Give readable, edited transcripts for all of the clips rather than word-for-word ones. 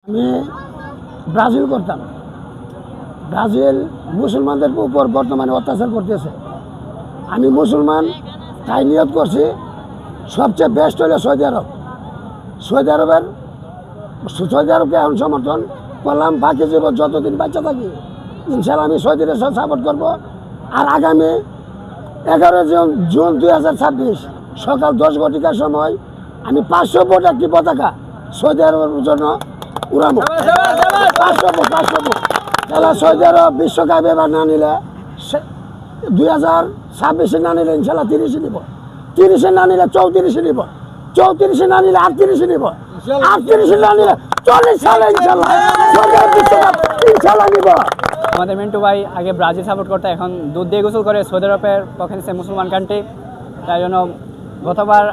আমি ব্রাজিল করতাম। ব্রাজিল মুসলমানদের উপর বর্তমানে অত্যাচার করতেছে। আমি মুসলমান, তাই নিয়ত করছি সবচেয়ে বেস্ট হইল সৌদি আরব। সৌদি আরবকে এখন সমর্থন করলাম। বাকি জীবন যতদিন বাচ্চা থাকি ইনশাল্লাহ আমি সৌদি আরব সাপোর্ট করবো। আর আগামী 11 জুন 2026 সকাল 10 ঘটিকার সময় আমি 500 ফুট একটি পতাকা সৌদি আরবের জন্য উড়াবো। 500 ফুট তাহলে সৌদি আরব বিশ্বকাপ এবার না নিলে 2026 না নিলে ইনশাল্লাহ 30 নিব, 30 না নিলে 34 নিব, 34 না নিলে 38 নিব, 38 না নিলে 40 সালে ইনশাল্লাহ সৌদি আরব বিশ্বকাপ ইনশাল্লাহ নিব। আমাদের মিন্টু ভাই আগে ব্রাজিল সাপোর্ট করতে, এখন দুধ দিয়ে গোসল করে সৌদি আরবের পক্ষে মুসলমান কান্ট্রি। তাই জন্য গতবার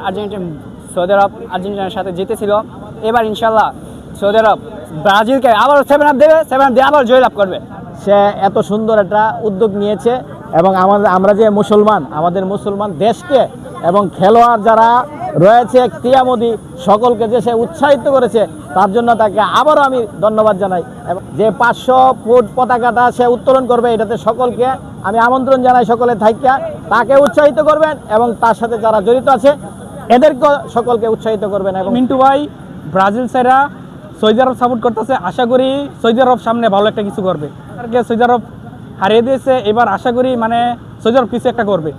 সৌদি আরব আর্জেন্টিনার সাথে জিতেছিল। এবার ইনশাল্লাহ সৌদি আরব ব্রাজিলকে আবার 7 আপ দেবে, 7 আপ দিয়ে আবার জয়লাভ করবে। সে এত সুন্দর একটা উদ্যোগ নিয়েছে এবং আমরা যে আমাদের মুসলমান দেশকে এবং খেলোয়াড় যারা রয়েছে ক্রীড়ামোদী সকলকে যে সে উৎসাহিত করেছে, তার জন্য তাকে আবারও আমি ধন্যবাদ জানাই। এবং যে 500 ফুট পতাকাটা সে উত্তোলন করবে, এটাতে সকলকে আমি আমন্ত্রণ জানাই, সকলে থাইকা তাকে উৎসাহিত করবেন এবং তার সাথে যারা জড়িত আছে এদেরকে সকলকে উৎসাহিত করবেন। এবং মিন্টু ভাই ব্রাজিল সেরা সৌদি আরব সাপোর্ট করতেছে, আশা করি সৌদি আরব সামনে ভালো একটা কিছু করবে। সৌদি আরব হারিয়ে দিয়েছে, এবার আশা করি সৌদি আরব কিছু একটা করবে।